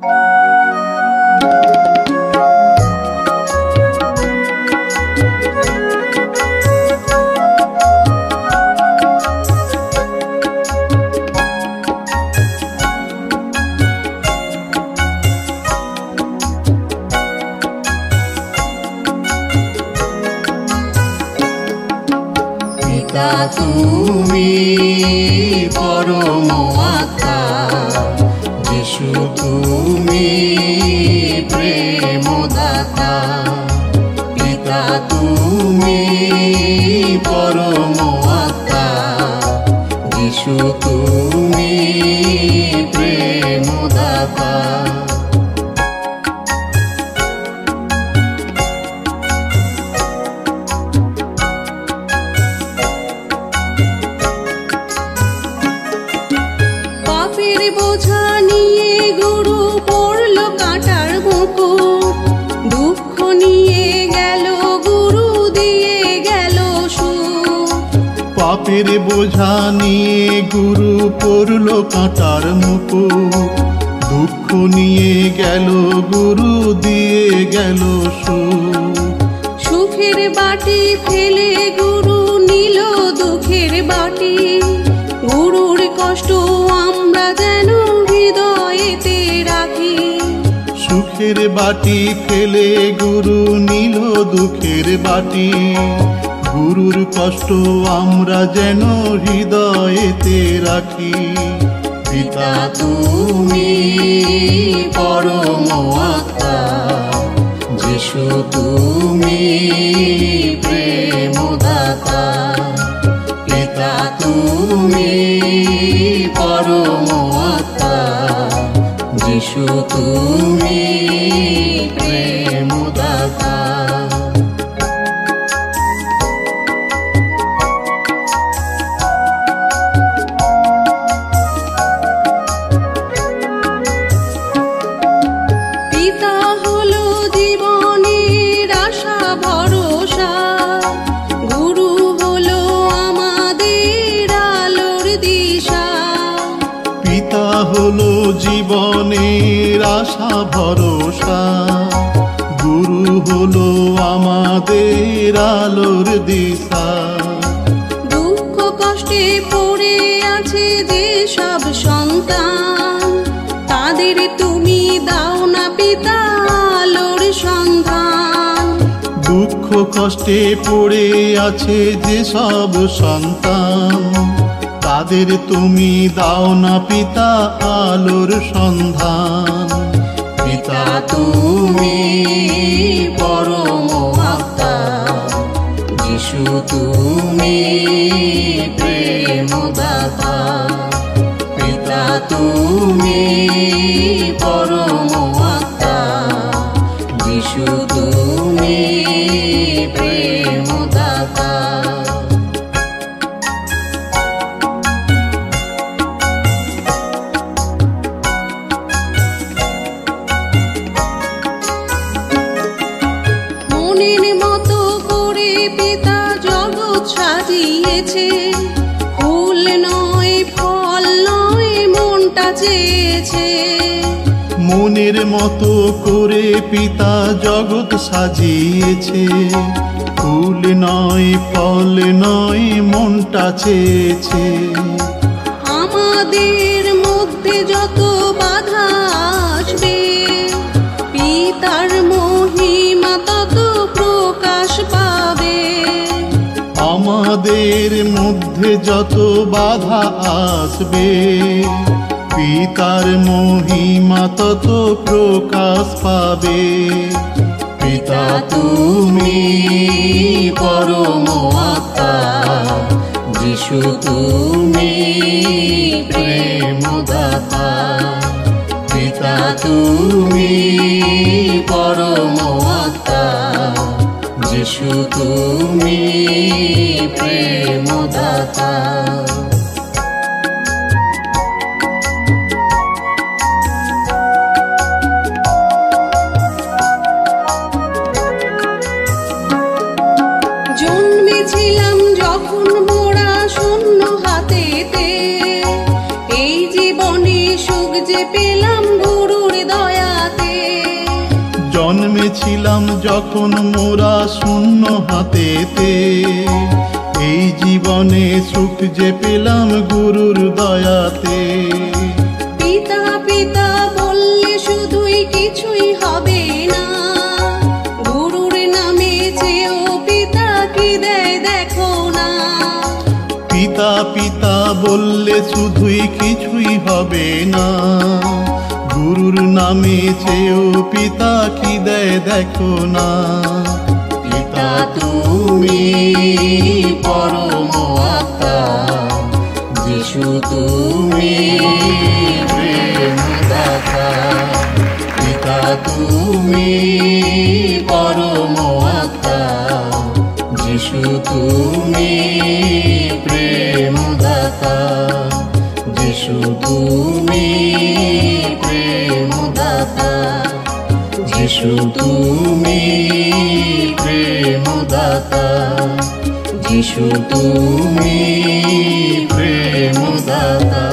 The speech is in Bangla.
পিতা তুমি পরম আত্মা, যিশু তুমি প্রেমদাতা। পিতা তুমি পরম আত্মা, যিশু তুমি প্রেমদাতা। বোঝা নিয়ে গুরু পড়ল কাঁটার মুকুট, দুঃখ নিয়ে গেল গুরু দিয়ে গেল সুখ। পাপের বোঝা নিয়ে গুরু পড়ল কাঁটার মুকুট, দুঃখ নিয়ে গেল গুরু দিয়ে গেল সুখ। সুখের বাটি ফেলে গুরু নিল দুঃখের বাটি, গুরুর কষ্ট আমরা যেন হৃদয়েতে রাখি। সুখের বাটি ফেলে গুরু নিল দুঃখের বাটি, গুরুর কষ্ট আমরা যেন হৃদয়েতে রাখি। পিতা তুমি পরম আত্মা, যিশু তুমি প্রেমদাতা। পিতা তুমি পরম আত্মা, যিশু তুমি প্রেমদাতা। পিতা হলো জীবনের আশা ভরসা, গুরু হলো আমাদের আলোর দিশা। পিতা হলো জীবনের আশা ভরসা, গুরু হলো আমাদের আলোর দিশা। দুঃখ কষ্টে পড়ে আছে যেসব সন্তান, তাদের তুমি দাও না পিতা আলোর সন্ধান। দুঃখ কষ্টে পড়ে আছে যেসব সন্তান, তাদের তুমি দাও না পিতা আলোর সন্ধান। পিতা তুমি পরম আত্মা, যিশু তুমি প্রেমদাতা। পিতা তুমি পরম আত্মা, যিশু তুমি প্রেমদাতা। মনের মতো করে পিতা জগৎ সাজিয়েছে, ফুল নয় ফল নয় মনটা চেয়েছে। মনের মতো করে পিতা জগৎ সাজিয়েছে, ফুল নয় ফল নয় মনটা চেয়েছে। আমাদের মধ্যে যত বাধা আসবে, পিতার মহিমা তত প্রকাশ পাবে। আমাদের মধ্যে যত বাধা আসবে, পিতার মহিমা তত প্রকাশ পাবে। পিতা তুমি পরম আত্মা, যিশু তুমি প্রেমদাতা। পিতা তুমি পরম আত্মা, যিশু তুমি প্রেমদাতা। জন্মেছিলাম যখন মোরা শূন্য হাতেতে, এই জীবনে সুখ যে পেলাম গুরুর দয়া। ছিলাম যখন মোরা শূন্য হাতেতে, এই জীবনে সুখ যে পেলাম গুরুর দয়াতে। পিতা পিতা বললে শুধুই কিছুই হবে না, গুরুর নামে চেয়েও পিতা কি দেয় দেখো না। পিতা পিতা বললে শুধুই কিছুই হবে না, গুরুর নামে চেয়েও পিতা কি দেয় দেখো না। পিতা তুমি পরম আত্মা, যিশু তুমি প্রেমদাতা। পিতা তুমি পরম আত্মা, যিশু তুমি প্রেমদাতা। যিশু তুমি প্রেমদাতা, যিশু তুমি প্রেমদাতা, যিশু তুমি প্রেমদাতা।